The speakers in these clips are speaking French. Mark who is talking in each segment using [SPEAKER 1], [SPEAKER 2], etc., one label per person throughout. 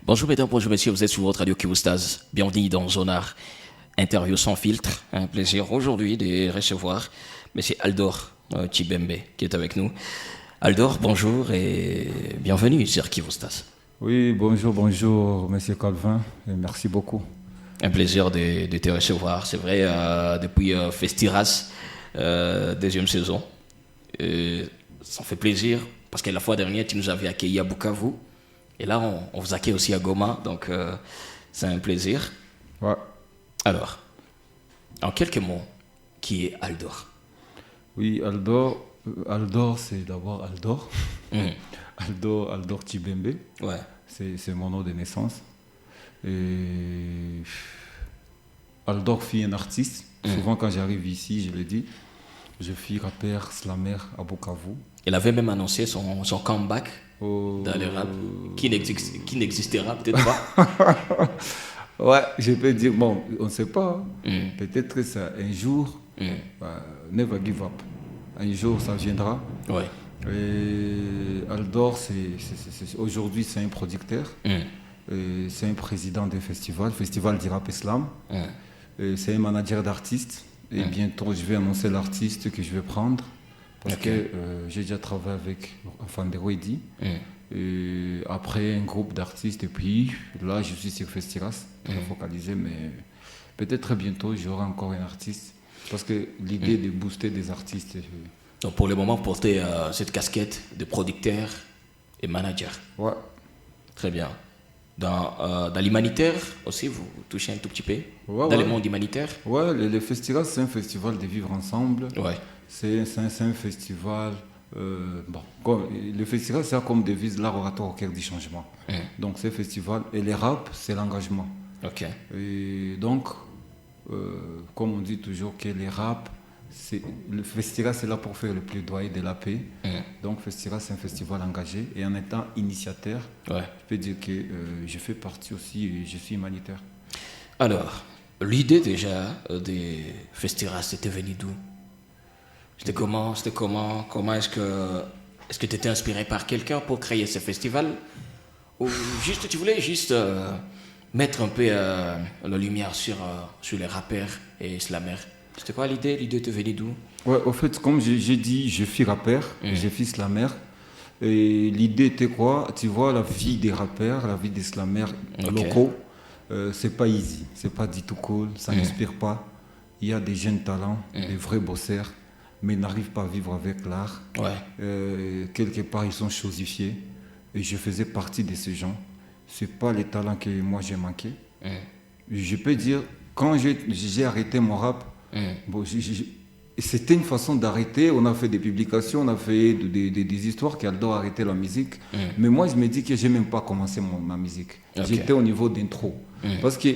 [SPEAKER 1] Bonjour mesdames, bonjour messieurs, vous êtes sur votre radio Kivustaz. Bienvenue dans Zonar, interview sans filtre. Un plaisir aujourd'hui de recevoir monsieur Aldor Tchibembe qui est avec nous. Aldor, bonjour et bienvenue sur Kivustaz.
[SPEAKER 2] Oui, bonjour, monsieur Calvin, et merci beaucoup.
[SPEAKER 1] Un plaisir de te recevoir, c'est vrai, depuis Festiras, deuxième saison. Ça fait plaisir parce que la fois dernière, tu nous avais accueillis à Bukavu. Et là, on vous accueille aussi à Goma, donc c'est un plaisir.
[SPEAKER 2] Ouais.
[SPEAKER 1] Alors, en quelques mots, qui est Aldor?
[SPEAKER 2] Oui, Aldor, c'est d'abord Aldor. Aldor Tchibembe.
[SPEAKER 1] Ouais.
[SPEAKER 2] C'est mon nom de naissance. Et Aldor fut un artiste. Souvent, quand j'arrive ici, je le dis, je suis rappeur, slammer à Bukavu.
[SPEAKER 1] Il avait même annoncé son comeback dans le rap, qui n'existera peut-être pas.
[SPEAKER 2] Ouais, je peux dire, bon, on ne sait pas. Peut-être que ça, un jour, never give up. Un jour, ça viendra.
[SPEAKER 1] Ouais.
[SPEAKER 2] Et Aldor, aujourd'hui, c'est un producteur. C'est un président des Festival du Rap Islam. C'est un manager d'artistes. Et bientôt, je vais annoncer l'artiste que je vais prendre. Parce que j'ai déjà travaillé avec Fandero Eddy. Après, un groupe d'artistes. Et puis, là, je suis sur Festiras, très focalisé. Mais peut-être très bientôt, j'aurai encore un artiste. Parce que l'idée de booster des artistes...
[SPEAKER 1] Donc, pour le moment, vous portez cette casquette de producteur et manager.
[SPEAKER 2] Ouais.
[SPEAKER 1] Très bien. Dans l'humanitaire aussi, vous touchez un tout petit peu dans le monde humanitaire?
[SPEAKER 2] Ouais, le Festival, c'est un festival de vivre ensemble.
[SPEAKER 1] Ouais.
[SPEAKER 2] C'est un festival... le festival, c'est comme devise l'art oratoire au cœur du changement. Donc, c'est un festival. Et le rap, c'est l'engagement.
[SPEAKER 1] Ok.
[SPEAKER 2] Et donc, comme on dit toujours que le rap, le festival, c'est là pour faire le plaidoyer de la paix. Donc, le festival, c'est un festival engagé. Et en étant initiateur, je peux dire que je fais partie aussi et je suis humanitaire.
[SPEAKER 1] Alors, l'idée déjà des festivals, c'était venu d'où? C'était comment est-ce que tu étais inspiré par quelqu'un pour créer ce festival? Ou juste, tu voulais juste mettre un peu la lumière sur les rappeurs et slamers? C'était quoi l'idée? L'idée te venait d'où?
[SPEAKER 2] Ouais, au fait, comme j'ai dit, je suis rappeur, je suis slammer. Et l'idée était quoi? Tu vois, la vie des rappeurs, la vie des slammers locaux, c'est pas easy, c'est pas du tout cool, ça n'inspire pas. Il y a des jeunes talents, des vrais bosseurs, mais ils n'arrivent pas à vivre avec l'art. Quelque part, ils sont chosifiés. Et je faisais partie de ces gens. C'est pas les talents que moi j'ai manqué. Je peux dire, quand j'ai arrêté mon rap, c'était une façon d'arrêter. On a fait des publications, on a fait des histoires qui Aldor a arrêté la musique. Mais moi, je me dis que je n'ai même pas commencé ma musique. J'étais au niveau d'intro. Parce que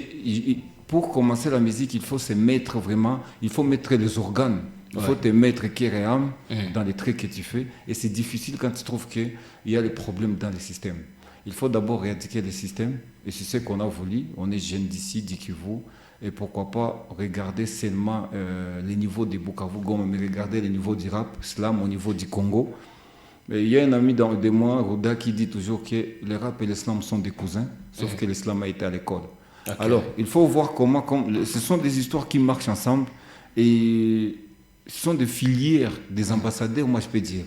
[SPEAKER 2] pour commencer la musique, il faut se mettre vraiment, il faut mettre les organes. Il faut te mettre cœur et âme dans les traits que tu fais. Et c'est difficile quand tu trouves qu'il y a des problèmes dans le système. Il faut d'abord éradiquer le système. Et c'est ce qu'on a voulu. On est jeunes d'ici, du Kivu. Et pourquoi pas regarder seulement les niveaux de Bukavu, mais regarder les niveaux du rap, slam au niveau du Congo. Et il y a un ami de moi, Roda, qui dit toujours que le rap et l'islam sont des cousins, sauf que l'islam a été à l'école. Alors, il faut voir comment ce sont des histoires qui marchent ensemble. Et ce sont des filières, des ambassadeurs, moi je peux dire.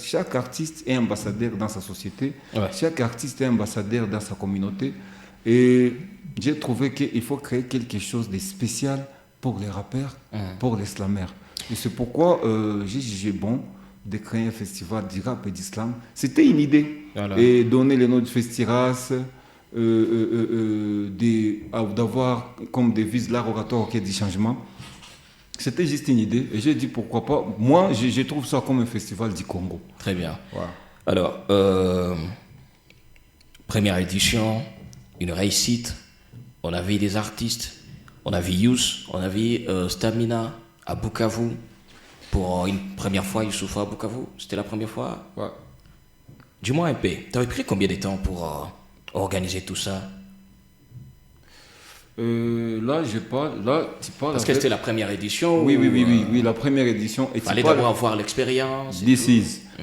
[SPEAKER 2] Chaque artiste est ambassadeur dans sa société, chaque artiste est ambassadeur dans sa communauté. Et j'ai trouvé qu'il faut créer quelque chose de spécial pour les rappeurs, pour les slammers. Et c'est pourquoi j'ai jugé bon de créer un festival du rap et d'islam. C'était une idée. Voilà. Et donner le nom de Festiras, d'avoir comme devise l'art oratoire au cœur du changement. C'était juste une idée. Et j'ai dit pourquoi pas. Moi, je trouve ça comme un festival du Congo.
[SPEAKER 1] Très bien.
[SPEAKER 2] Voilà.
[SPEAKER 1] Alors, première édition, une réussite. On a vu des artistes. On a vu Youss, on a vu Stamina à Bukavu. Pour une première fois, Youssoufa à Bukavu. C'était la première fois?
[SPEAKER 2] Ouais.
[SPEAKER 1] Dis-moi un peu, tu avais pris combien de temps pour organiser tout ça?
[SPEAKER 2] Là, tu parles.
[SPEAKER 1] Parce que c'était la première édition.
[SPEAKER 2] Oui, la première édition.
[SPEAKER 1] Il fallait d'abord avoir l'expérience.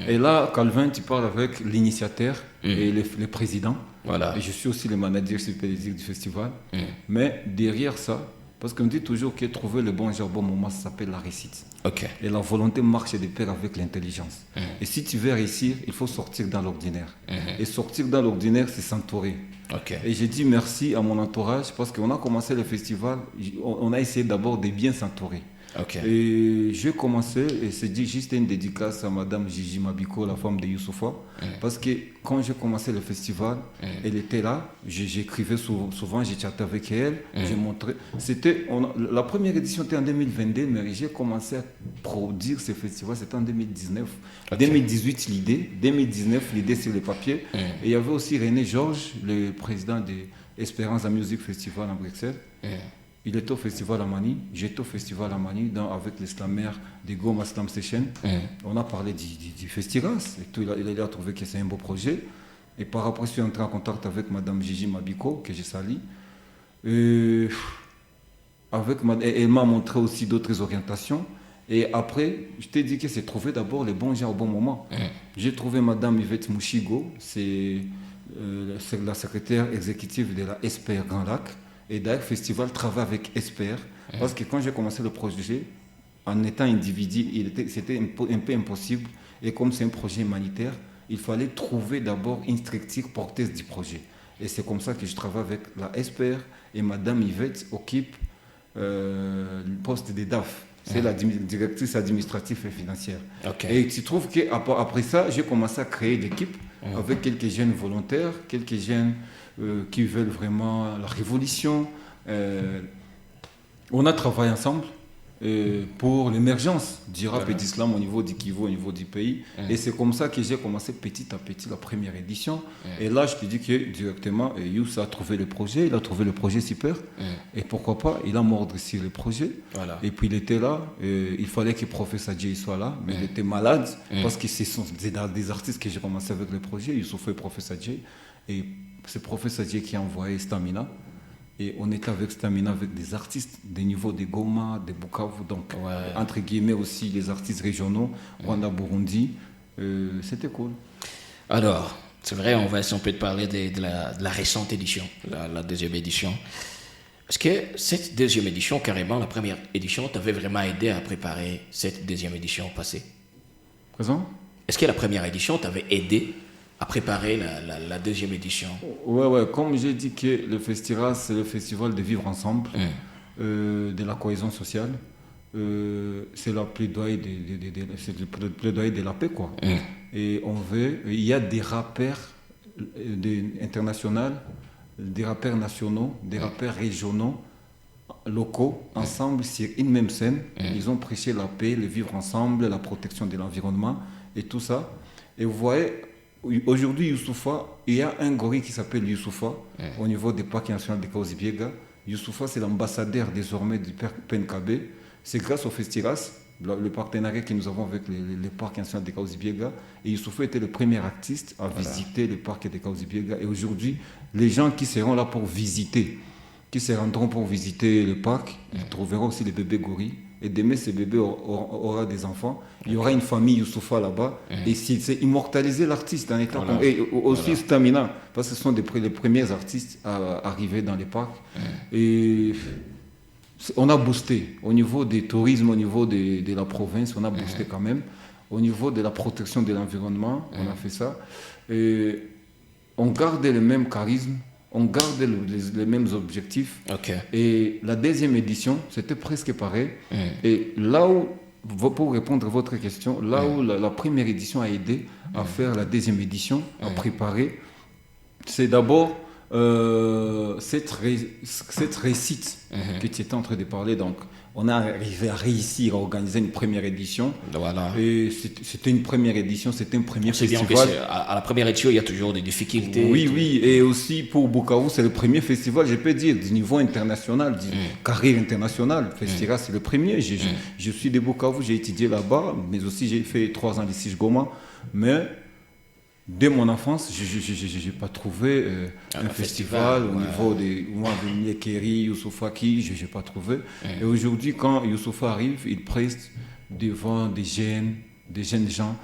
[SPEAKER 2] Et là, Calvin, tu parles avec l'initiateur et le président.
[SPEAKER 1] Voilà.
[SPEAKER 2] Et je suis aussi le manager superviseur du festival. Mais derrière ça, parce qu'on dit toujours que trouver le bon genre, bon moment, ça s'appelle la réussite.
[SPEAKER 1] Okay.
[SPEAKER 2] Et la volonté marche de pair avec l'intelligence. Et si tu veux réussir, il faut sortir dans l'ordinaire. Et sortir dans l'ordinaire, c'est s'entourer.
[SPEAKER 1] Okay.
[SPEAKER 2] Et j'ai dit merci à mon entourage parce qu'on a commencé le festival, on a essayé d'abord de bien s'entourer.
[SPEAKER 1] Okay.
[SPEAKER 2] Et j'ai commencé, et c'est juste une dédicace à Madame Gigi Mabiko, la femme de Youssoufa, parce que quand j'ai commencé le festival, elle était là, j'écrivais souvent, j'ai chatté avec elle, j'ai montré. La première édition était en 2022, mais j'ai commencé à produire ce festival, c'était en 2019. Okay. 2018 l'idée, 2019 l'idée sur le papier. Et il y avait aussi René Georges, le président de Espérance à Music Festival en Bruxelles. Il était au festival à Mani, j'étais au festival à Mani avec les slammers de Goma Slam Session. On a parlé du festival et tout, il a trouvé que c'est un beau projet. Et par après, je suis entré en contact avec Madame Gigi Mabiko, que je salue. Elle m'a montré aussi d'autres orientations. Et après, je t'ai dit que c'est trouver d'abord les bons gens au bon moment. J'ai trouvé Madame Yvette Mouchigo, c'est la secrétaire exécutive de la SPR Grand Lac. Et d'ailleurs, le festival travaille avec Esper. Parce que quand j'ai commencé le projet, en étant individu, c'était un peu impossible. Et comme c'est un projet humanitaire, il fallait trouver d'abord une structure porteuse du projet. Et c'est comme ça que je travaille avec la Esper. Et Madame Yvette occupe le poste de DAF. C'est la directrice administrative et financière. Okay. Et tu trouves qu'après ça, j'ai commencé à créer l'équipe avec quelques jeunes volontaires, quelques jeunes qui veulent vraiment la révolution. On a travaillé ensemble pour l'émergence du rap et d'islam au niveau du Kivu, au niveau du pays. Et c'est comme ça que j'ai commencé petit à petit la première édition. Et là, je te dis que directement, Youss a trouvé le projet, il a trouvé le projet super. Et pourquoi pas, il a mordu sur le projet. Voilà. Et puis il était là, il fallait que Professeur Jay soit là, mais il était malade parce que ce sont des artistes que j'ai commencé avec le projet, Youssouf et Professeur Jay. Et c'est Professeur Jay qui a envoyé Stamina. Et on était avec Stamina, avec des artistes des niveaux de Goma, de Bukavu, donc entre guillemets aussi les artistes régionaux, Rwanda, Burundi. C'était cool.
[SPEAKER 1] Alors, c'est vrai, on va essayer un peu de parler de la récente édition, la deuxième édition. Est-ce que cette deuxième édition, carrément, la première édition, t'avait vraiment aidé à préparer cette deuxième édition passée?
[SPEAKER 2] Présent?
[SPEAKER 1] Est-ce que la première édition t'avait aidé à préparer la deuxième édition?
[SPEAKER 2] Ouais. Comme j'ai dit que le festival, c'est le festival de vivre ensemble, de la cohésion sociale. C'est le plaidoyer de la paix, quoi. Et il y a des rappeurs internationaux, des rappeurs nationaux, des rappeurs régionaux, locaux, ensemble sur une même scène. Ils ont prêché la paix, le vivre ensemble, la protection de l'environnement et tout ça. Et vous voyez, aujourd'hui, Youssoufa, il y a un gorille qui s'appelle Youssoufa au niveau des parcs nationaux de Kaouzi-Biega. Youssoufa, c'est l'ambassadeur désormais du PNKB. C'est grâce au Festiras, le partenariat que nous avons avec les parcs nationaux de Kaouzi-Biega. Et Youssoufa était le premier artiste à visiter le parc de Kaouzi-Biega. Et aujourd'hui, les gens qui seront là pour visiter, qui se rendront pour visiter le parc, ils trouveront aussi les bébés gorilles. Et demain, ces bébés aura des enfants. Il y aura une famille Youssoufa là-bas. Et c'est immortaliser l'artiste en étant et aussi Stamina, parce que ce sont les premiers artistes à arriver dans les parcs. Et on a boosté au niveau des tourismes, au niveau de la province, on a boosté quand même. Au niveau de la protection de l'environnement, on a fait ça. Et on garde le même charisme. On garde les mêmes objectifs. Et la deuxième édition, c'était presque pareil. Et là où, pour répondre à votre question, là où la première édition a aidé à faire la deuxième édition, à préparer, c'est d'abord cette réussite que tu étais en train de parler. Donc, on a arrivé à réussir à organiser une première édition.
[SPEAKER 1] Voilà.
[SPEAKER 2] Et c'était une première édition, c'était un premier festival.
[SPEAKER 1] Bien que à la première édition, il y a toujours des difficultés.
[SPEAKER 2] Oui. Et aussi pour Bukavu, c'est le premier festival, je peux dire, du niveau international, du carrière internationale. Le festival, c'est le premier. Je suis de Bukavu, j'ai étudié là-bas, mais aussi j'ai fait 3 ans ici à Goma. Mais dès mon enfance, je n'ai pas trouvé un festival au niveau des Kéry, Youssoufaki, je n'ai pas trouvé. Et aujourd'hui, quand Youssoufa arrive, il preste devant des jeunes gens.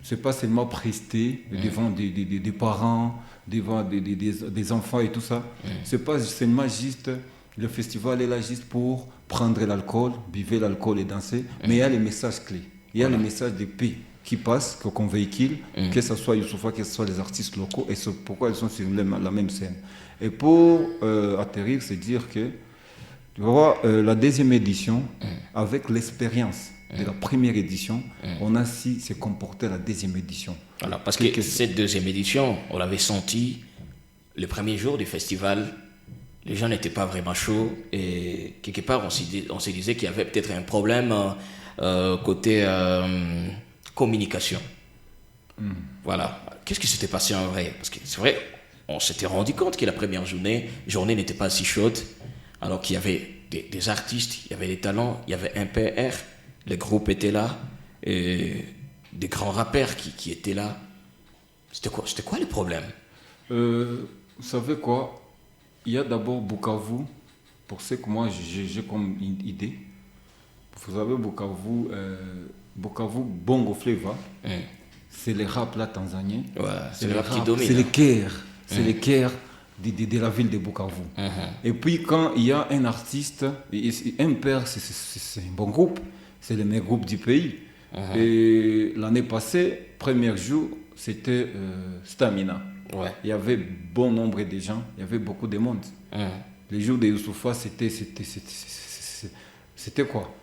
[SPEAKER 2] Ce n'est pas seulement prester devant des parents, devant des enfants et tout ça. Ce n'est pas seulement juste, le festival est là juste pour prendre l'alcool, buvez l'alcool et danser, mais il y a les messages clés. Il y a les messages de paix qui passent, qu'on véhicule, que ce soit Youssoufa, que ce soit les artistes locaux, et c'est pourquoi ils sont sur la même scène. Et pour atterrir, c'est dire que, tu vois, la deuxième édition, avec l'expérience de la première édition, on a su se comporter la deuxième édition.
[SPEAKER 1] Alors, parce que cette deuxième édition, on l'avait senti, le premier jour du festival, les gens n'étaient pas vraiment chauds, et quelque part, on se disait qu'il y avait peut-être un problème côté communication. Voilà. Qu'est-ce qui s'était passé en vrai? Parce que c'est vrai, on s'était rendu compte que la première journée n'était pas si chaude, alors qu'il y avait des artistes, il y avait des talents, il y avait un PR, le groupe était là, et des grands rappeurs qui étaient là. C'était quoi le problème?
[SPEAKER 2] Vous savez quoi? Il y a d'abord Bukavu, pour ce que moi j'ai comme idée. Vous savez, Bukavu, Bongo Flava, c'est le rap là tanzanien.
[SPEAKER 1] Ouais, c'est le rap qui domine.
[SPEAKER 2] C'est le cœur, c'est le cœur de la ville de Bukavu. Et puis quand il y a un artiste, un père, c'est un bon groupe, c'est le meilleur groupe du pays. Et l'année passée, premier jour, c'était Stamina.
[SPEAKER 1] Ouais.
[SPEAKER 2] Il y avait bon nombre de gens, il y avait beaucoup de monde. Les jours de Youssoufa, c'était quoi?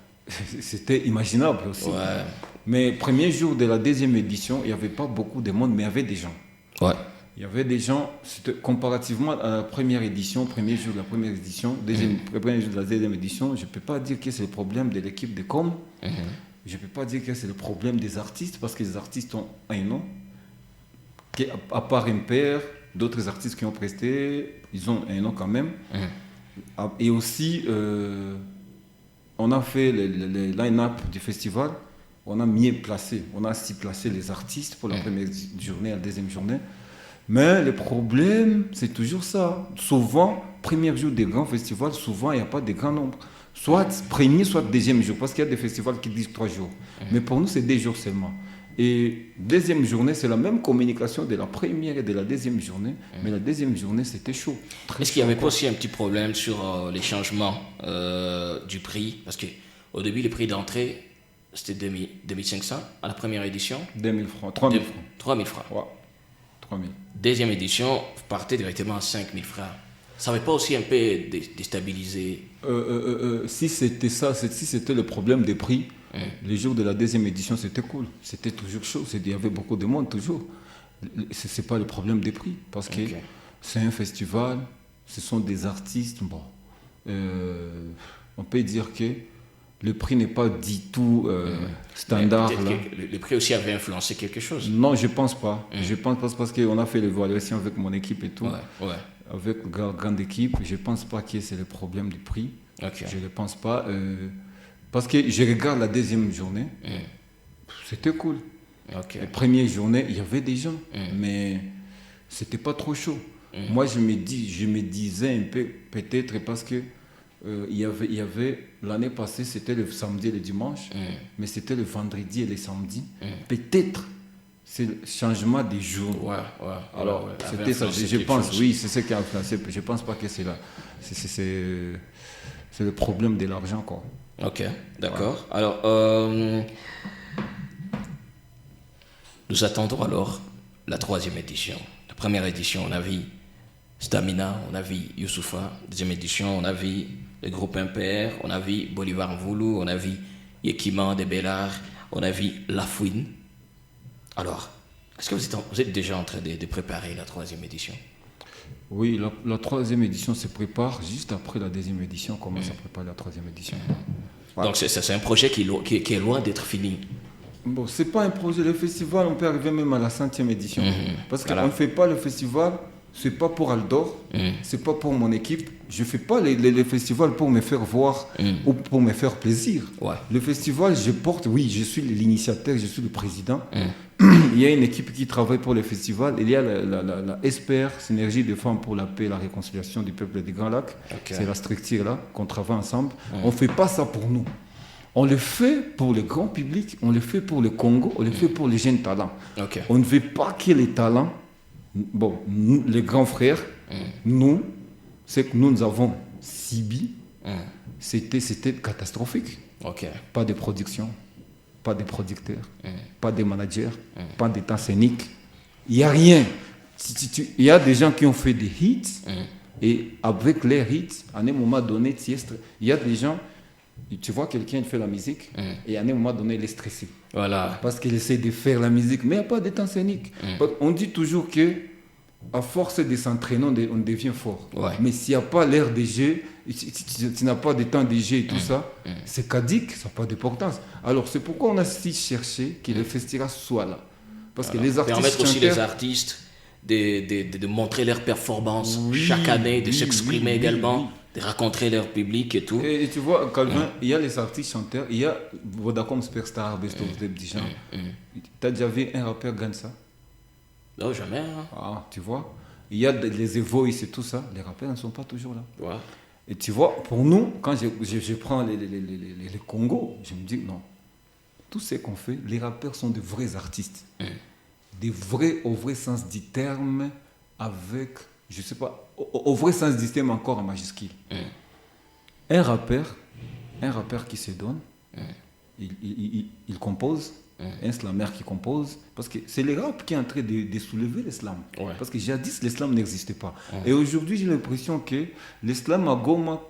[SPEAKER 2] C'était imaginable aussi.
[SPEAKER 1] Ouais.
[SPEAKER 2] Mais premier jour de la deuxième édition, il n'y avait pas beaucoup de monde, mais il y avait des gens.
[SPEAKER 1] Ouais.
[SPEAKER 2] Il y avait des gens, comparativement à la première édition, premier jour de la première édition, premier jour de la deuxième édition, je ne peux pas dire que c'est le problème de l'équipe de com. Je ne peux pas dire que c'est le problème des artistes, parce que les artistes ont un nom. À part un père, d'autres artistes qui ont presté, ils ont un nom quand même. Et aussi, on a fait le line-up du festival, on a mieux placé, on a si placé les artistes pour la première journée, la deuxième journée. Mais le problème, c'est toujours ça. Souvent, premier jour des grands festivals, souvent, il n'y a pas de grand nombre. Soit premier, soit deuxième jour, parce qu'il y a des festivals qui disent 3 jours. Mais pour nous, c'est 2 jours seulement. Et deuxième journée, c'est la même communication de la première et de la deuxième journée. Mais la deuxième journée, c'était chaud.
[SPEAKER 1] Est-ce qu'il n'y avait pas aussi un petit problème sur les changements du prix? Parce qu'au début, le prix d'entrée, c'était 2500 à la première édition.
[SPEAKER 2] 2000 francs, 3000 francs.
[SPEAKER 1] 3000 francs.
[SPEAKER 2] Ouais, 3000.
[SPEAKER 1] Deuxième édition, vous partez directement à 5000 francs. Ça n'avait pas aussi un peu déstabilisé?
[SPEAKER 2] Si c'était ça, si c'était le problème des prix, les jours de la deuxième édition, c'était cool. C'était toujours chaud. Il y avait beaucoup de monde, toujours. Ce n'est pas le problème des prix, parce que c'est un festival, ce sont des artistes. Bon, on peut dire que le prix n'est pas du tout standard. Là.
[SPEAKER 1] Le prix aussi avait influencé quelque chose?
[SPEAKER 2] Non, je ne pense pas. Je pense pas parce qu'on a fait l'évaluation avec mon équipe et tout.
[SPEAKER 1] Ouais.
[SPEAKER 2] Avec la grande équipe, je ne pense pas que c'est le problème du prix. Je ne pense pas. Parce que je regarde la deuxième journée, c'était cool. La première journée, il y avait des gens, mais ce n'était pas trop chaud. Moi, je me disais un peu, peut-être parce que il y avait l'année passée, c'était le samedi et le dimanche, mais c'était le vendredi et le samedi. Peut-être c'est le changement des jours. Alors, c'était ça. Je pense, oui, c'est ce qui a influencé. Je ne pense pas que c'est là. C'est le problème de l'argent, quoi.
[SPEAKER 1] Ok, d'accord. Alors, nous attendons alors la 3e édition. La première édition, on a vu Stamina, on a vu Youssoupha. Deuxième édition, on a vu le groupe MPR, on a vu Bolivar Mvoulou, on a vu Yekiman de Bellar, on a vu Lafouine. Alors, est-ce que vous êtes déjà en train de préparer la 3e édition?
[SPEAKER 2] Oui, la 3e édition se prépare juste après la 2e édition. On commence à préparer la 3e édition.
[SPEAKER 1] Donc c'est un projet qui est loin d'être fini.
[SPEAKER 2] Bon, c'est pas un projet. Le festival, on peut arriver même à la 5e édition. Parce qu'on ne fait pas le festival c'est pas pour Aldor, c'est pas pour mon équipe. Je fais pas les festivals pour me faire voir ou pour me faire plaisir.
[SPEAKER 1] Ouais.
[SPEAKER 2] Le festival, je suis l'initiateur, je suis le président. Il y a une équipe qui travaille pour le festival. Il y a la SPR, Synergie de femmes pour la paix et la réconciliation du peuple des Grands Lacs. Okay. C'est la structure là qu'on travaille ensemble. On fait pas ça pour nous. On le fait pour le grand public, on le fait pour le Congo, on le fait pour les jeunes talents. Okay. On ne veut pas que les talents, nous, les grands frères, nous, c'est que nous avons subi, c'était catastrophique. Okay. Pas de production, pas de producteurs, pas de managers, pas d'état scénique. Il n'y a rien. Il y a des gens qui ont fait des hits et avec les hits, à un moment donné, il y a des gens... Tu vois quelqu'un qui fait la musique et à un moment donné, il est stressé.
[SPEAKER 1] Voilà.
[SPEAKER 2] Parce qu'il essaie de faire la musique, mais il n'y a pas d'état scénique. On dit toujours qu'à force de s'entraîner, on devient fort. Ouais. Mais s'il n'y a pas l'air de jeu, tu n'as pas de temps de jeu et tout ça, c'est caduque, ça n'a pas d'importance. Alors, c'est pourquoi on a aussi cherché que le festival soit là. Parce que les artistes
[SPEAKER 1] permettre aussi les artistes de montrer leur performance chaque année, de s'exprimer également. De rencontrer leur public et tout.
[SPEAKER 2] Et tu vois, Calvin, il y a les artistes chanteurs, il y a Vodacom Superstar, Best of the Dijon. Tu as déjà vu un rappeur gagner ça?
[SPEAKER 1] Non, jamais. Hein.
[SPEAKER 2] Ah, tu vois, il y a les The Voice et tout ça, les rappeurs ne sont pas toujours là.
[SPEAKER 1] Ouais.
[SPEAKER 2] Et tu vois, pour nous, quand je prends les Congo, je me dis non, tout ce qu'on fait, les rappeurs sont de vrais artistes. Des vrais, au vrai sens du terme, avec, je sais pas, au vrai sens du terme encore en majuscule. Un rappeur qui se donne, il compose, un slammer qui compose, parce que c'est le rap qui est en train de soulever l'islam. Ouais. Parce que jadis, l'islam n'existait pas. Et aujourd'hui, j'ai l'impression que l'islam à Goma,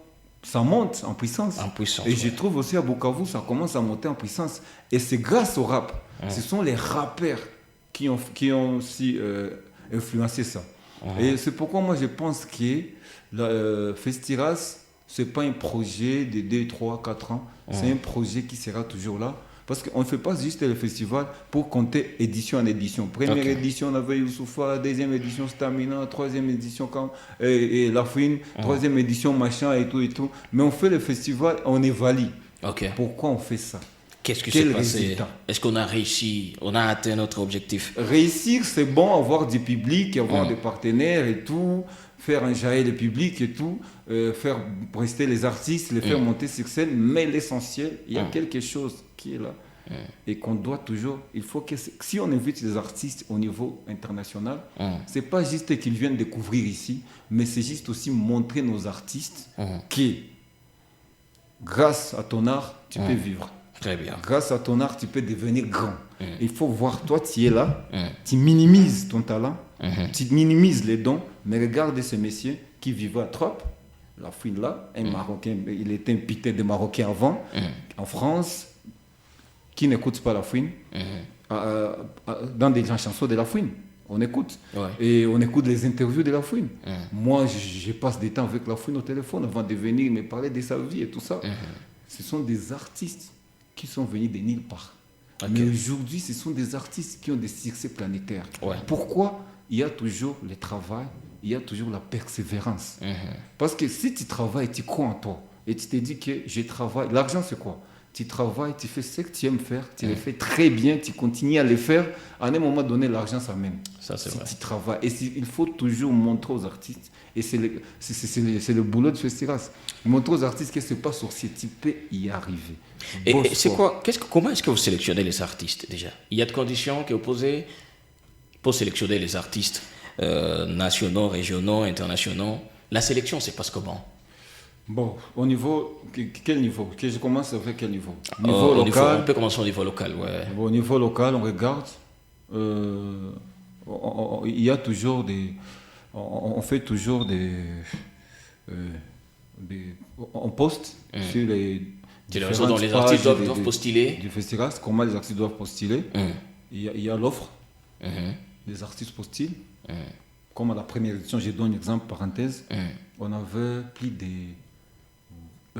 [SPEAKER 2] ça monte en puissance. Et je trouve aussi à Bukavu, ça commence à monter en puissance. Et c'est grâce au rap. Ce sont les rappeurs qui ont aussi influencé ça. Et c'est pourquoi moi je pense que Festiras, ce n'est pas un projet de 2, 3, 4 ans. C'est un projet qui sera toujours là. Parce qu'on ne fait pas juste le festival pour compter édition en édition. Première édition, on avait Youssoufa, deuxième édition, Stamina, troisième édition, et La Fouine, troisième édition, machin, et tout. Mais on fait le festival, on évalue. Pourquoi on fait ça?
[SPEAKER 1] Qu'est-ce qui s'est passé? Est-ce qu'on a réussi? On a atteint notre objectif?
[SPEAKER 2] Réussir, c'est bon, avoir du public, avoir des partenaires et tout, faire enjailler le public et tout, faire rester les artistes, les faire monter sur scène. Mais l'essentiel, il y a quelque chose qui est là et qu'on doit toujours... Il faut que si on invite les artistes au niveau international, c'est pas juste qu'ils viennent découvrir ici, mais c'est juste aussi montrer nos artistes que grâce à ton art, tu peux vivre.
[SPEAKER 1] Très bien.
[SPEAKER 2] Grâce à ton art, tu peux devenir grand. Il faut voir, toi, tu es là, tu minimises ton talent, tu minimises les dons, mais regarde ce monsieur qui vivait à Trop, La Fouine là, un Marocain, il était un pité de Marocain avant, en France, qui n'écoute pas La Fouine, dans des chansons de La Fouine. On écoute. Et on écoute les interviews de La Fouine. Moi, je passe des temps avec La Fouine au téléphone avant de venir me parler de sa vie et tout ça. Ce sont des artistes qui sont venus de nulle part. Mais aujourd'hui, ce sont des artistes qui ont des succès planétaires. Pourquoi? Il y a toujours le travail, il y a toujours la persévérance. Parce que si tu travailles, tu crois en toi, et tu te dis que je travaille, l'argent c'est quoi? Tu travailles, tu fais ce que tu aimes faire, tu le fais très bien, tu continues à le faire, à un moment donné, l'argent s'amène.
[SPEAKER 1] Ça, c'est vrai.
[SPEAKER 2] Tu travailles. Et il faut toujours montrer aux artistes, et c'est le boulot de Festiras, montrer aux artistes que ce n'est pas sorcier, tu peux y arriver.
[SPEAKER 1] Et c'est quoi, comment est-ce que vous sélectionnez les artistes déjà? Il y a des conditions que vous posez pour sélectionner les artistes nationaux, régionaux, internationaux. La sélection, c'est passe comment?
[SPEAKER 2] Bon, au niveau, quel niveau? Que je commence avec quel niveau? Niveau local.
[SPEAKER 1] On peut commencer au niveau local, ouais.
[SPEAKER 2] Bon, au niveau local, on regarde. Il y a toujours des... On fait toujours on poste sur les...
[SPEAKER 1] C'est les réseaux dont les artistes doivent postuler.
[SPEAKER 2] Du festival, comment les artistes doivent postuler. Il y a l'offre. Les artistes postulent. Comme à la première édition, je donne un exemple, parenthèse. On avait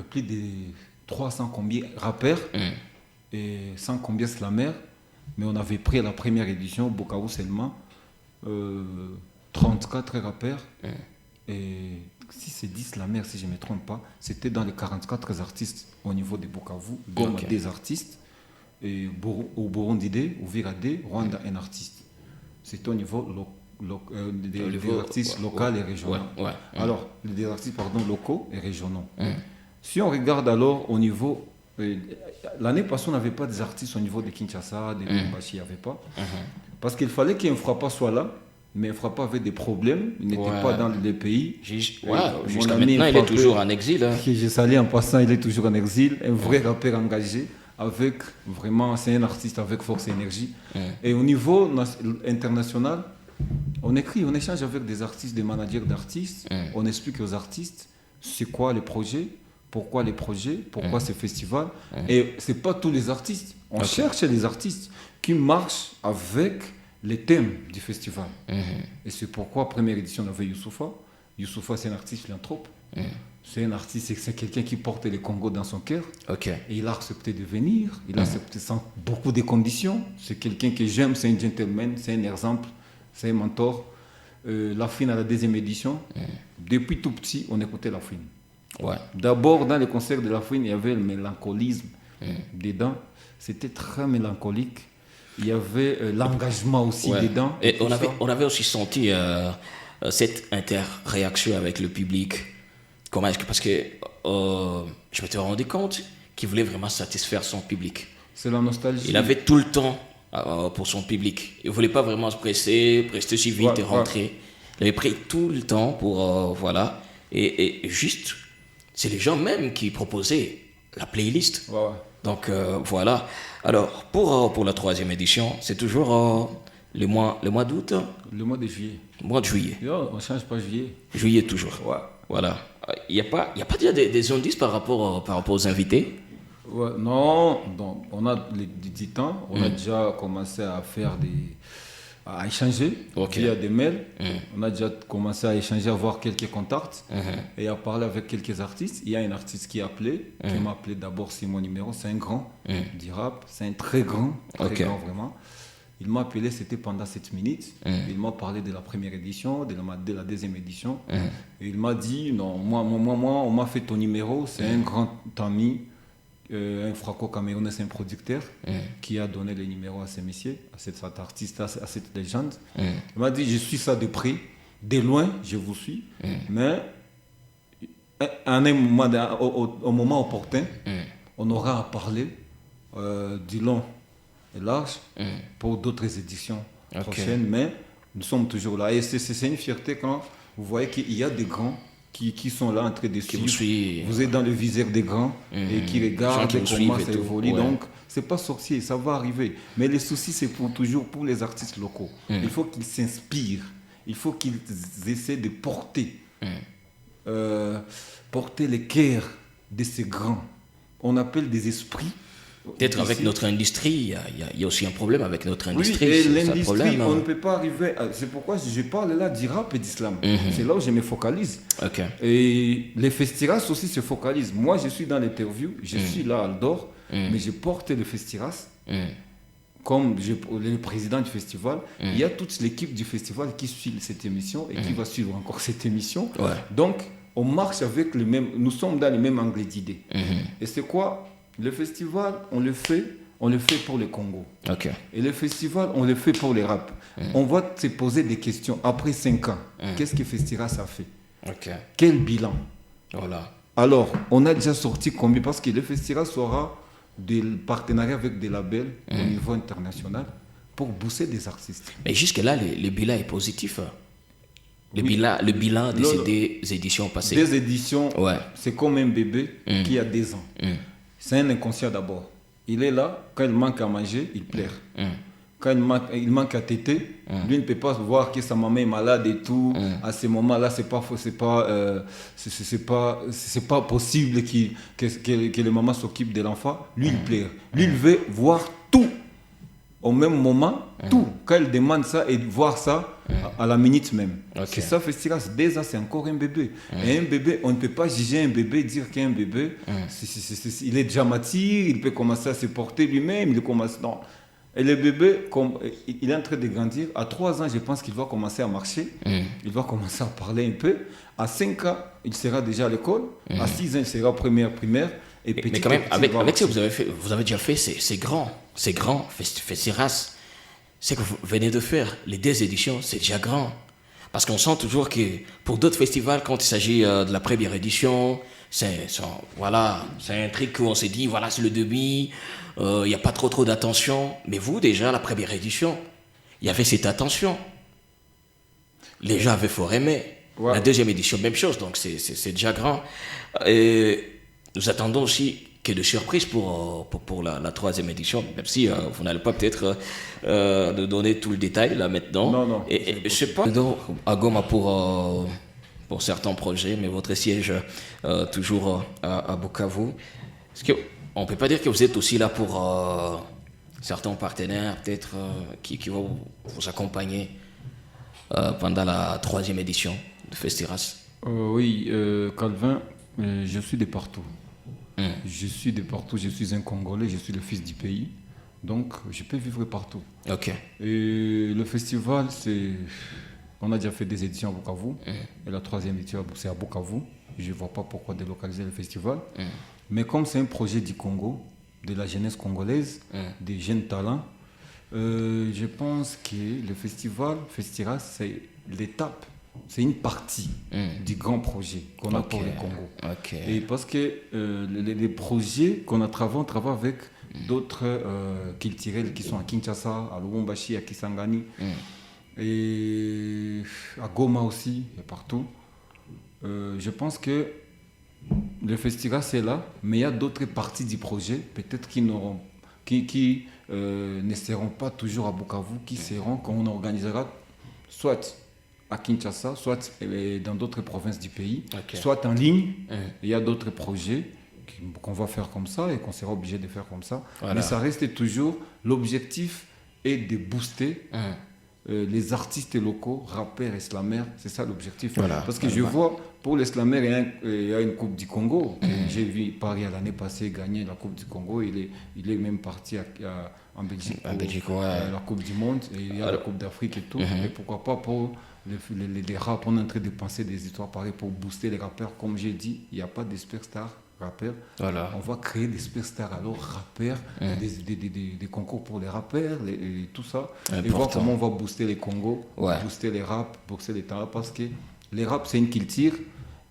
[SPEAKER 2] plus de 300 combien rappeurs et 100 combien slammers. Mais on avait pris à la première édition, Bukavu seulement, 34 rappeurs. Et si c'est 10 la mer, si je ne me trompe pas, c'était dans les 44 artistes au niveau de Bukavu. Goma, des artistes. Et au Burundi, au Virade, Rwanda, un artiste. C'était au niveau des artistes locaux et régionaux. Alors, des artistes locaux et régionaux. Si on regarde alors au niveau... l'année passée, on n'avait pas des artistes au niveau de Kinshasa, de Lubumbashi, il n'y avait pas. Parce qu'il fallait qu'un Frappa soit là, mais un Frappa avait des problèmes, il n'était pas dans les pays.
[SPEAKER 1] Jusqu'à maintenant, il est toujours en exil.
[SPEAKER 2] Que j'ai salé en passant, il est toujours en exil. Un vrai rappeur engagé, avec vraiment, c'est un artiste avec force et énergie. Et au niveau international, on écrit, on échange avec des artistes, des managers d'artistes, on explique aux artistes c'est quoi les projets, pourquoi les projets, pourquoi ces festivals. Et ce n'est pas tous les artistes. On cherche les artistes qui marchent avec les thèmes du festival. Et c'est pourquoi, première édition, on avait Youssoupha. Youssoupha, c'est un artiste philanthrope. C'est un artiste, c'est quelqu'un qui porte les Congos dans son cœur. Et il a accepté de venir. Il a accepté sans beaucoup de conditions. C'est quelqu'un que j'aime, c'est un gentleman, c'est un exemple, c'est un mentor. La Fine à la deuxième édition, depuis tout petit, on écoutait La Fine. D'abord, dans les concerts de La Fine, il y avait le mélancolisme dedans. C'était très mélancolique. Il y avait l'engagement aussi dedans.
[SPEAKER 1] Et on avait aussi senti cette interréaction avec le public. Comment est-ce que... Parce que je m'étais rendu compte qu'il voulait vraiment satisfaire son public.
[SPEAKER 2] C'est la nostalgie.
[SPEAKER 1] Il avait tout le temps pour son public. Il ne voulait pas vraiment se presser si vite et rentrer. Il avait pris tout le temps pour... voilà. Et juste, c'est les gens même qui proposaient la playlist. Donc voilà. Alors, pour la 3e édition, c'est toujours le mois d'août.
[SPEAKER 2] Le mois de juillet.
[SPEAKER 1] Mois de juillet.
[SPEAKER 2] On ne change pas juillet.
[SPEAKER 1] Juillet toujours. Voilà. Il n'y a pas déjà des indices par rapport aux invités?
[SPEAKER 2] Non, donc, on a du temps. On a déjà commencé à faire à échanger via des mails. On a déjà commencé à échanger, à avoir quelques contacts et à parler avec quelques artistes. Il y a un artiste qui m'a appelé d'abord, c'est mon numéro, c'est un grand du rap, c'est un très grand vraiment. Il m'a appelé, c'était pendant 7 minutes. Il m'a parlé de la première édition, de la deuxième édition. Et il m'a dit, non, moi, on m'a fait ton numéro, c'est un grand ami. Un franco-camerounais, c'est un producteur qui a donné les numéros à ces messieurs, à cet artiste, à cette légende. Il m'a dit, je suis ça de près, de loin, je vous suis, mais au moment opportun, on aura à parler du long et large pour d'autres éditions prochaines, mais nous sommes toujours là. Et c'est une fierté quand vous voyez qu'il y a des grands qui sont là en train de suivre. Vous êtes dans le viseur des grands et qui regardent comment ça évolue. Donc, c'est pas sorcier, ça va arriver. Mais les soucis, c'est toujours pour les artistes locaux. Il faut qu'ils s'inspirent. Il faut qu'ils essaient de porter les cœurs de ces grands. On appelle des esprits.
[SPEAKER 1] Peut-être avec notre industrie, il y a aussi un problème avec notre industrie.
[SPEAKER 2] Oui, et l'industrie, on ne peut pas arriver... C'est pourquoi je parle là du rap et d'islam. C'est là où je me focalise. Et les Festiras aussi se focalisent. Moi, je suis dans l'interview, je suis là à Aldor, mais je porte le Festiras comme le président du festival. Il y a toute l'équipe du festival qui suit cette émission et qui va suivre encore cette émission. Donc, on marche avec les mêmes... Nous sommes dans les mêmes angles d'idées. Et c'est quoi ? Le festival, on le fait pour le Congo. Et le festival, on le fait pour les rap. On va se poser des questions. Après 5 ans, qu'est-ce que Festiras a fait? Quel bilan? Alors, on a déjà sorti combien? Parce que le Festival sera des partenariats avec des labels au niveau international pour booster des artistes.
[SPEAKER 1] Mais jusque-là, le bilan est positif. Le bilan de ces deux éditions passées.
[SPEAKER 2] Des éditions, c'est comme un bébé qui a 2 ans. C'est un inconscient d'abord. Il est là, quand il manque à manger, il pleure. Quand il manque à téter, lui ne peut pas voir que sa maman est malade et tout. À ce moment-là, c'est pas possible que les mamans s'occupent de l'enfant. Lui, il pleure. Lui, il veut voir tout au même moment, tout. Quand il demande ça et voir ça à la minute même. C'est ça, Festival. 2 ans, c'est encore un bébé. Et un bébé, on ne peut pas juger un bébé, dire qu'un bébé, il est déjà mature, il peut commencer à se porter lui-même, il commence... Non. Et le bébé, comme il est en train de grandir, à 3 ans, je pense qu'il va commencer à marcher. Il va commencer à parler un peu. À 5 ans, il sera déjà à l'école. À 6 ans, il sera primaire. Et
[SPEAKER 1] Mais quand même, avec ce que vous avez déjà fait, c'est grand. C'est grand, Festiras. Ce que vous venez de faire, les 2 éditions, c'est déjà grand. Parce qu'on sent toujours que pour d'autres festivals, quand il s'agit de la première édition, c'est un truc où on s'est dit, voilà, c'est le début, il n'y a pas trop d'attention. Mais vous, déjà, la première édition, il y avait cette attention. Les gens avaient fort aimé. Ouais. La 2e édition, même chose, donc c'est déjà grand. Et nous attendons aussi qu'il y ait de surprises pour la 3e édition, même si vous n'allez pas peut-être de donner tout le détail là maintenant.
[SPEAKER 2] Non.
[SPEAKER 1] Et je sais pas, à Goma pour certains projets, mais votre siège toujours à Bukavu. Est-ce qu'on ne peut pas dire que vous êtes aussi là pour certains partenaires peut-être qui vont vous accompagner pendant la 3e édition de Festiras?
[SPEAKER 2] Oui, Calvin, je suis de partout. Je suis de partout, je suis un Congolais, je suis le fils du pays. Donc, je peux vivre partout.
[SPEAKER 1] Ok.
[SPEAKER 2] Et le festival, on a déjà fait des éditions à Bukavu. Et la 3e édition, c'est à Bukavu. Je ne vois pas pourquoi délocaliser le festival. Mais comme c'est un projet du Congo, de la jeunesse congolaise, des jeunes talents, je pense que le festival, Festiras, c'est l'étape. C'est une partie du grand projet qu'on a pour le Congo. Et parce que les projets qu'on a travaillé, on travaille avec d'autres culturels qui sont à Kinshasa, à Lubumbashi, à Kisangani, et à Goma aussi, et partout. Je pense que le festival c'est là, mais il y a d'autres parties du projet, peut-être qui ne seront pas toujours à Bukavu, qui seront quand on organisera soit à Kinshasa, soit dans d'autres provinces du pays, soit en ligne. Il y a d'autres projets qu'on va faire comme ça et qu'on sera obligé de faire comme ça. Voilà. Mais ça reste toujours, l'objectif est de booster les artistes locaux, rappeurs et slameurs. C'est ça l'objectif. Voilà. Parce que je vois, pour les slameurs, il y a une Coupe du Congo. J'ai vu Paris l'année passée gagner la Coupe du Congo. Il est même parti en Belgique pour la Coupe du Monde. Et il y a la Coupe d'Afrique et tout. Et pourquoi pas pour les rap, on est en train de penser des histoires pareilles pour booster les rappeurs. Comme j'ai dit, il n'y a pas de superstars rappeurs. Voilà. On va créer des superstars alors rappeurs, des concours pour les rappeurs, et tout ça. Et voir comment on va booster les Congos, booster les rap, booster les talents. Parce que les rap, c'est une culture.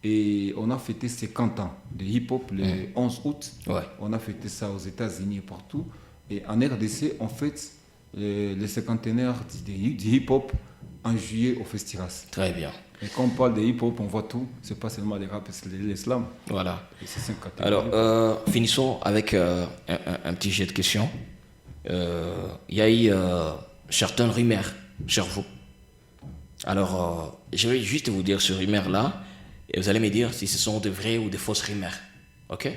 [SPEAKER 2] Et on a fêté 50 ans de hip-hop le 11 août. On a fêté ça aux États-Unis et partout. Et en RDC, on fête le cinquantenaire du hip-hop en juillet au Festiras.
[SPEAKER 1] Très bien.
[SPEAKER 2] Et quand on parle de hip-hop, on voit tout. C'est pas seulement les rap, c'est les slams.
[SPEAKER 1] Voilà. Alors, finissons avec un petit jet de questions. Il y a eu certaines rumeurs sur vous. Alors, je vais juste vous dire ce rumeur-là, et vous allez me dire si ce sont de vraies ou de fausses rumeurs. Ok?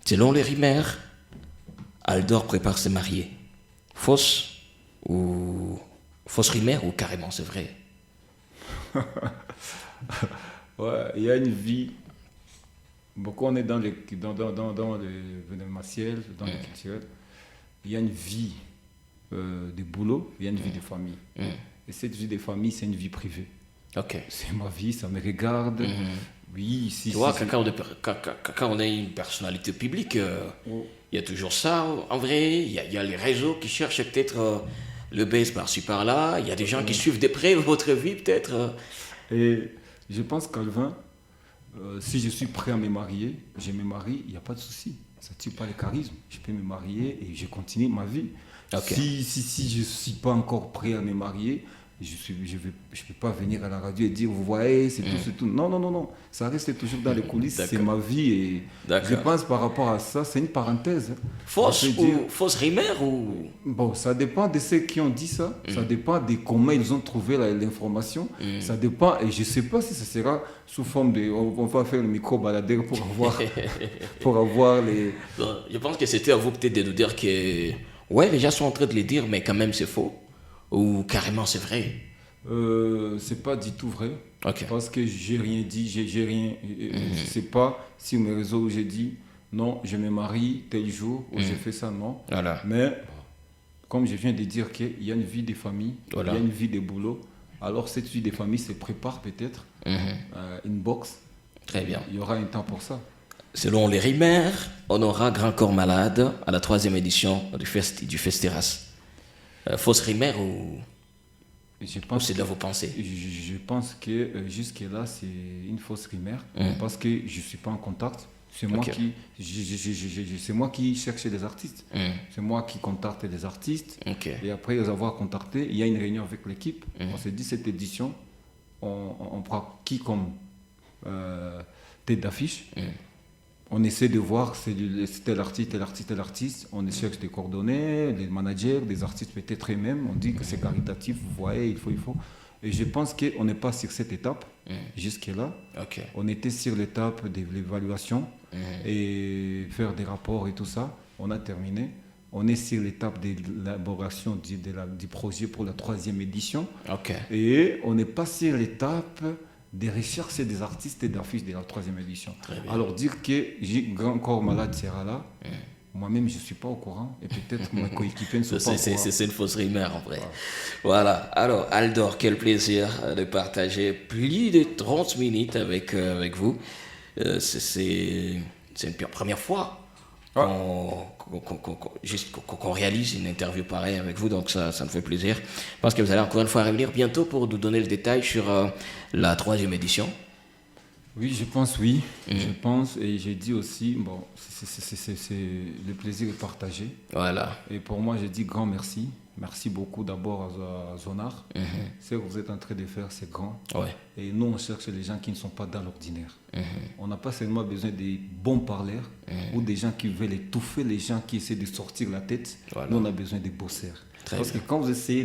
[SPEAKER 1] Selon les rumeurs, Aldor prépare se marier. Fausse rumeur ou carrément c'est vrai?
[SPEAKER 2] Ouais, il y a une vie. Beaucoup on est dans l'événementiel, dans le culturel. Il y a une vie de boulot, il y a une vie de famille. Et cette vie de famille, c'est une vie privée.
[SPEAKER 1] Ok.
[SPEAKER 2] C'est ma vie, ça me regarde. Oui, si.
[SPEAKER 1] Tu vois, quand on est une personnalité publique, il y a toujours ça. En vrai, il y a les réseaux qui cherchent peut-être le buzz par-ci par-là. Il y a des gens qui suivent de près votre vie, peut-être.
[SPEAKER 2] Et je pense, Calvin, si je suis prêt à me marier, je me marie, il n'y a pas de souci. Ça ne tue pas le charisme. Je peux me marier et je continue ma vie. Okay. Si je ne suis pas encore prêt à me marier, je ne peux pas venir à la radio et dire, vous voyez, c'est tout. Non. Ça reste toujours dans les coulisses, c'est ma vie. Et je pense par rapport à ça, c'est une parenthèse.
[SPEAKER 1] Fausse rumeur ou...
[SPEAKER 2] Bon, ça dépend de ceux qui ont dit ça. Ça dépend de comment ils ont trouvé l'information. Ça dépend, et je ne sais pas si ça sera sous forme de... On va faire le micro-baladeur pour avoir les...
[SPEAKER 1] Je pense que c'était à vous peut-être de nous dire que... Ouais, les gens sont en train de le dire, mais quand même c'est faux. Ou carrément c'est vrai?
[SPEAKER 2] C'est pas du tout vrai.
[SPEAKER 1] Okay.
[SPEAKER 2] Parce que j'ai rien dit, j'ai rien. Je sais pas si mes réseaux où j'ai dit, non, je me marie tel jour ou je fais ça, non.
[SPEAKER 1] Voilà.
[SPEAKER 2] Mais comme je viens de dire qu'il y a une vie de famille, il y a une vie de boulot, alors cette vie de famille se prépare peut-être une boxe.
[SPEAKER 1] Très bien.
[SPEAKER 2] Il y aura un temps pour ça.
[SPEAKER 1] Selon les rimeurs, on aura Grand Corps Malade à la 3e édition du Festiras. Fausse rimeur ou c'est dans vos pensées?
[SPEAKER 2] Je pense que jusque-là, c'est une fausse rumeur parce que je ne suis pas en contact. C'est moi, c'est moi qui cherche les artistes. C'est moi qui contacte les artistes. Et après les avoir contactés, il y a une réunion avec l'équipe. On s'est dit, cette édition, on prend qui comme tête d'affiche. On essaie de voir c'est tel artiste. On cherche des coordonnées, des managers, des artistes peut-être eux-mêmes. On dit que c'est caritatif, vous voyez, il faut. Et je pense qu'on n'est pas sur cette étape jusque-là. On était sur l'étape de l'évaluation et faire des rapports et tout ça. On a terminé. On est sur l'étape de l'élaboration du projet pour la 3e édition. Et on n'est pas sur l'étape des recherches des artistes et d'affiches de la 3e édition. Alors dire que Grand Corps Malade sera là, moi-même je ne suis pas au courant et peut-être mon coéquipier ne sont pas au courant.
[SPEAKER 1] C'est une fausse rumeur en vrai. Voilà. Alors Aldor, quel plaisir de partager plus de 30 minutes avec vous. C'est une première fois qu'on réalise une interview pareille avec vous, donc ça me fait plaisir. Je pense que vous allez encore une fois revenir bientôt pour nous donner le détail sur la 3e édition.
[SPEAKER 2] Oui, je pense, je pense, et j'ai dit aussi, bon, c'est le plaisir de partager.
[SPEAKER 1] Voilà.
[SPEAKER 2] Et pour moi, j'ai dit grand merci. Merci beaucoup d'abord à Zonar. Ce que vous êtes en train de faire, c'est grand. Et nous, on cherche les gens qui ne sont pas dans l'ordinaire. On n'a pas seulement besoin des bons parleurs ou des gens qui veulent étouffer les gens qui essaient de sortir la tête. Nous, on a besoin des bosseurs. Parce que quand vous essayez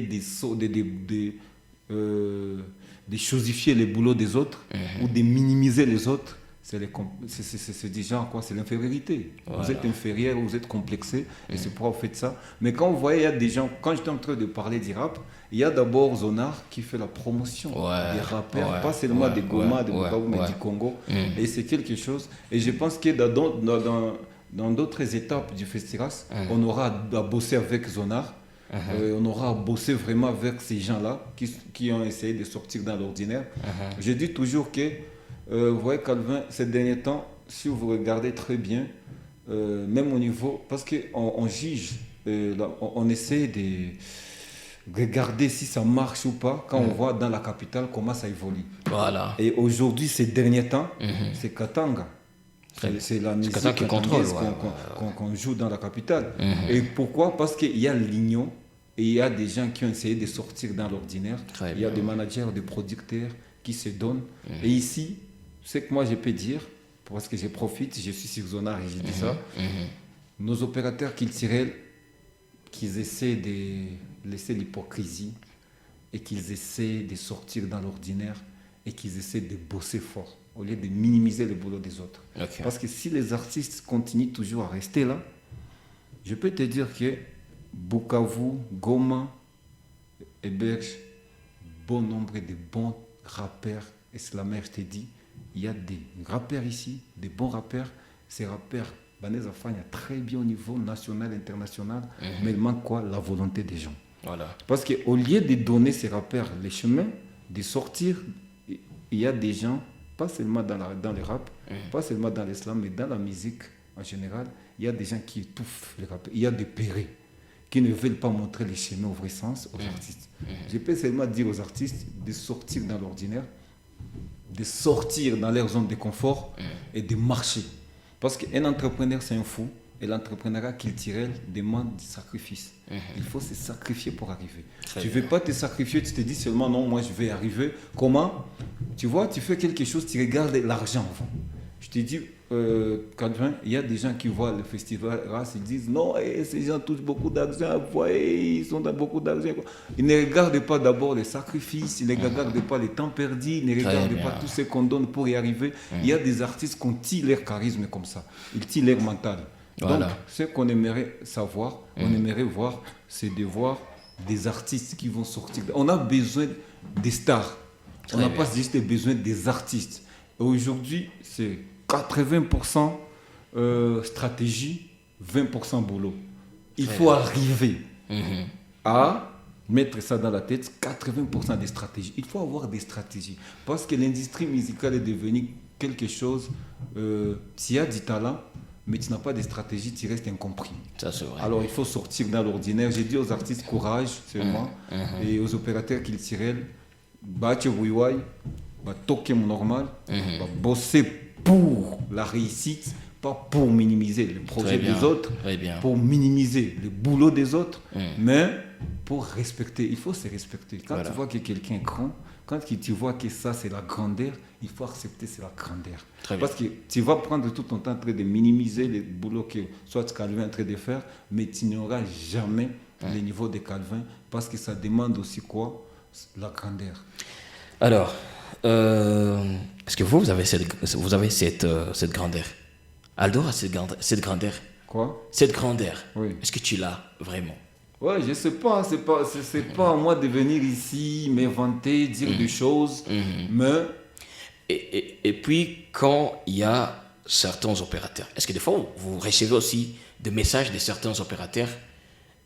[SPEAKER 2] de chosifier les boulots des autres ou de minimiser les autres, c'est déjà quoi, c'est l'infériorité. Vous êtes inférieur, vous êtes complexé et c'est pourquoi vous faites ça. Mais quand vous voyez, il y a des gens, quand j'étais en train de parler du rap, il y a d'abord Zonar qui fait la promotion des rappeurs, pas seulement des Goma, des Bukavu, mais du Congo. Et c'est quelque chose. Et je pense que dans d'autres étapes du festival, on aura à bosser avec Zonar. On aura bossé vraiment avec ces gens-là qui ont essayé de sortir dans l'ordinaire. Je dis toujours que, vous voyez Calvin, ces derniers temps, si vous regardez très bien, même au niveau, parce qu'on juge, on essaie de regarder si ça marche ou pas quand on voit dans la capitale comment ça évolue.
[SPEAKER 1] Voilà.
[SPEAKER 2] Et aujourd'hui, ces derniers temps, c'est Katanga. C'est la musique
[SPEAKER 1] qui contrôle
[SPEAKER 2] qu'on joue dans la capitale. Et pourquoi? Parce qu'il y a l'union et il y a des gens qui ont essayé de sortir dans l'ordinaire. Il y a des managers, des producteurs qui se donnent. Et ici, ce que moi je peux dire, parce que je profite, je suis sur Zonar et je dis ça, nos opérateurs culturels, qu'ils essaient de laisser l'hypocrisie et qu'ils essaient de sortir dans l'ordinaire et qu'ils essaient de bosser fort au lieu de minimiser le boulot des autres. Parce que si les artistes continuent toujours à rester là, je peux te dire que Bukavu, Goma héberge bon nombre de bons rappeurs. Et c'est la mère, je te dis, il y a des rappeurs ici, des bons rappeurs. Ces rappeurs, Baneza Fagna, très bien au niveau national, international, mais il manque quoi? La volonté des gens. Parce qu'au lieu de donner ces rappeurs les chemins, de sortir, il y a des gens, pas seulement dans le rap, pas seulement dans l'islam, mais dans la musique en général, il y a des gens qui étouffent les rappeurs. Il y a des pérés qui ne veulent pas montrer les chemins au vrai sens aux artistes. Je peux seulement dire aux artistes de sortir dans l'ordinaire, de sortir dans leur zone de confort et de marcher. Parce qu'un entrepreneur, c'est un fou. Et l'entrepreneuriat culturel demande du sacrifice. Il faut se sacrifier pour arriver. Tu ne veux pas te sacrifier, tu te dis seulement non, moi je vais arriver. Comment? Tu vois, tu fais quelque chose, tu regardes l'argent avant. Je te dis, Calvin, il y a des gens qui voient le festival RAS, ils disent non, ces gens touchent beaucoup d'argent, vous voyez, ils sont dans beaucoup d'argent. Ils ne regardent pas d'abord les sacrifices, ils ne regardent pas les temps perdus, ils ne regardent pas tout ce qu'on donne pour y arriver. Il y a des artistes qui ont tiré leur charisme comme ça, ils tirent leur mental. Donc, ce qu'on aimerait savoir, on aimerait voir, c'est de voir des artistes qui vont sortir. On a besoin des stars. On n'a pas juste besoin des artistes. Et aujourd'hui, c'est 80% stratégie, 20% boulot. Il faut arriver à mettre ça dans la tête, 80% des stratégies. Il faut avoir des stratégies. Parce que l'industrie musicale est devenue quelque chose, tu as du talent, mais tu n'as pas de stratégie, tu restes incompris.
[SPEAKER 1] Ça, c'est vrai.
[SPEAKER 2] Alors il faut sortir dans l'ordinaire. J'ai dit aux artistes courage seulement et aux opérateurs culturels, battre Wiwai, toquer mon normal, bosser pour la réussite, pas pour minimiser les projets des autres, pour minimiser le boulot des autres, mais pour respecter. Il faut se respecter. Quand tu vois que quelqu'un est grand, quand tu vois que ça c'est la grandeur, il faut accepter c'est la grandeur. Parce que tu vas prendre tout ton temps en train de minimiser les boulots que soit Calvin est en train de faire, mais tu n'auras jamais le niveau de Calvin parce que ça demande aussi quoi? La grandeur.
[SPEAKER 1] Alors, est-ce que vous avez cette grandeur? Aldo a cette grandeur.
[SPEAKER 2] Quoi?
[SPEAKER 1] Cette grandeur.
[SPEAKER 2] Oui.
[SPEAKER 1] Est-ce que tu l'as vraiment?
[SPEAKER 2] Ouais, je sais pas, c'est pas à moi de venir ici, m'inventer, dire des choses, mais...
[SPEAKER 1] Et puis, quand il y a certains opérateurs, est-ce que des fois, vous recevez aussi des messages de certains opérateurs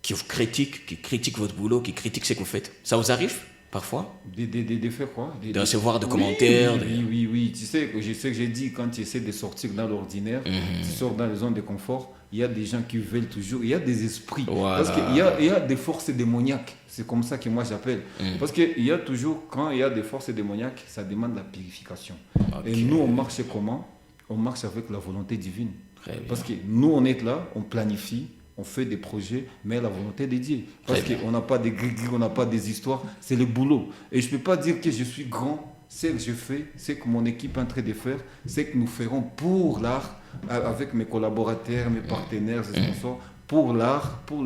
[SPEAKER 1] qui vous critiquent, qui critiquent votre boulot, qui critiquent ce que vous faites? Ça vous arrive parfois?
[SPEAKER 2] De faire quoi?
[SPEAKER 1] De recevoir des commentaires?
[SPEAKER 2] Oui. Tu sais que j'ai dit, quand tu essaies de sortir dans l'ordinaire, tu sors dans les zones de confort, il y a des gens qui veulent toujours, il y a des esprits.
[SPEAKER 1] Voilà.
[SPEAKER 2] Parce qu'il y a des forces démoniaques. C'est comme ça que moi j'appelle. Parce qu'il y a toujours, quand il y a des forces démoniaques, ça demande la purification. Okay. Et nous, on marche comment? On marche avec la volonté divine. Parce que nous, on est là, on planifie, on fait des projets, mais la volonté de Dieu. Parce qu'on n'a pas des gris-gris, on n'a pas des histoires, c'est le boulot. Et je ne peux pas dire que je suis grand. Ce que je fais, c'est que mon équipe est en train de faire, c'est que nous ferons pour l'art, avec mes collaborateurs, mes partenaires, mes sponsors, pour l'art, pour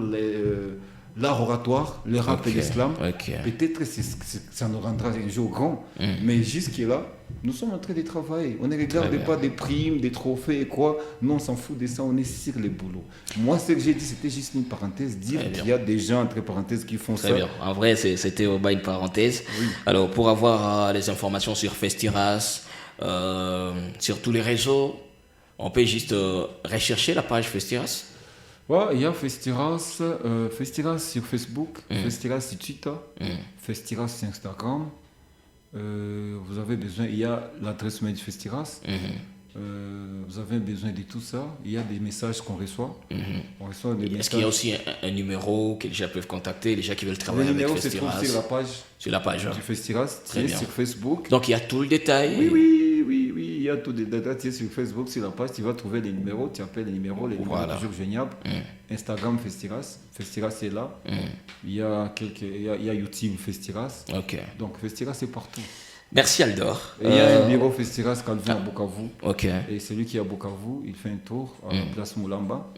[SPEAKER 2] l'art oratoire, le rap et l'islam. Peut-être que ça nous rendra un jour grand, mais jusque-là, nous sommes en train de travailler. On ne regarde pas des primes, des trophées et quoi. Nous, on s'en fout de ça, on est sur les boulots. Moi, ce que j'ai dit, c'était juste une parenthèse, dire qu'il y a des gens, entre parenthèses, qui font ça.
[SPEAKER 1] Très bien. En vrai, c'était au bas une parenthèse. Oui. Alors, pour avoir les informations sur Festiras, sur tous les réseaux, on peut juste rechercher la page Festiras.
[SPEAKER 2] Ouais, il y a Festiras, Festiras sur Facebook, Festiras sur Twitter, Festiras sur Instagram. Vous avez besoin, il y a l'adresse mail du Festiras. Vous avez besoin de tout ça. Il y a des messages qu'on reçoit. On reçoit des messages.
[SPEAKER 1] Est-ce qu'il y a aussi un numéro que les gens peuvent contacter, les gens qui veulent travailler avec Festiras? Le numéro se trouve
[SPEAKER 2] sur la page.
[SPEAKER 1] Sur la page
[SPEAKER 2] du Festiras, sur Facebook.
[SPEAKER 1] Donc il y a tout le détail.
[SPEAKER 2] Oui. Il y a tout les détails. Tu es sur Facebook, sur la page, tu vas trouver les numéros. Tu appelles les numéros sont toujours joignables. Instagram Festiras, Festiras est là. Il y a YouTube Festiras. Donc Festiras est partout.
[SPEAKER 1] Merci Aldor.
[SPEAKER 2] Et il y a un bureau Festiras Calvin à Bukavu.
[SPEAKER 1] Et
[SPEAKER 2] celui qui est à Bukavu, il fait un tour à la place Moulamba.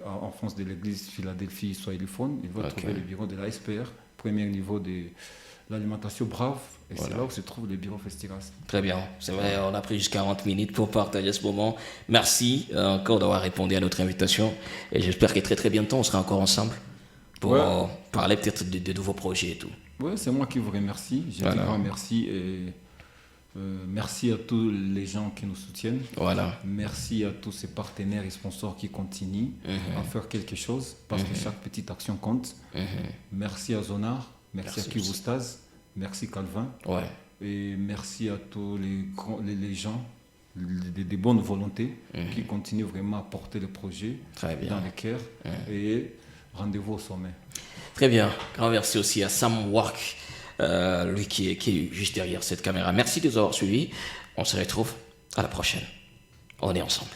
[SPEAKER 2] En France de l'église Philadelphie Swahiliphone. Il va trouver le bureau de la SPR, premier niveau de l'alimentation Brave. Et c'est là où se trouve le bureau Festiras.
[SPEAKER 1] Très bien. C'est vrai, on a pris juste 40 minutes pour partager ce moment. Merci encore d'avoir répondu à notre invitation. Et j'espère que très très bientôt, on sera encore ensemble pour parler peut-être de nouveaux projets et tout.
[SPEAKER 2] Oui, c'est moi qui vous remercie. Je dis grand merci. Et merci à tous les gens qui nous soutiennent. Merci à tous ces partenaires et sponsors qui continuent à faire quelque chose parce que chaque petite action compte. Merci à Zonar. Merci à Kivustaz. Merci Calvin. Et merci à tous les gens, des bonnes volontés qui continuent vraiment à porter le projet dans les cœurs. Et rendez-vous au sommet.
[SPEAKER 1] Très bien. Grand merci aussi à Sam Work, lui qui est juste derrière cette caméra. Merci de nous avoir suivis. On se retrouve à la prochaine. On est ensemble.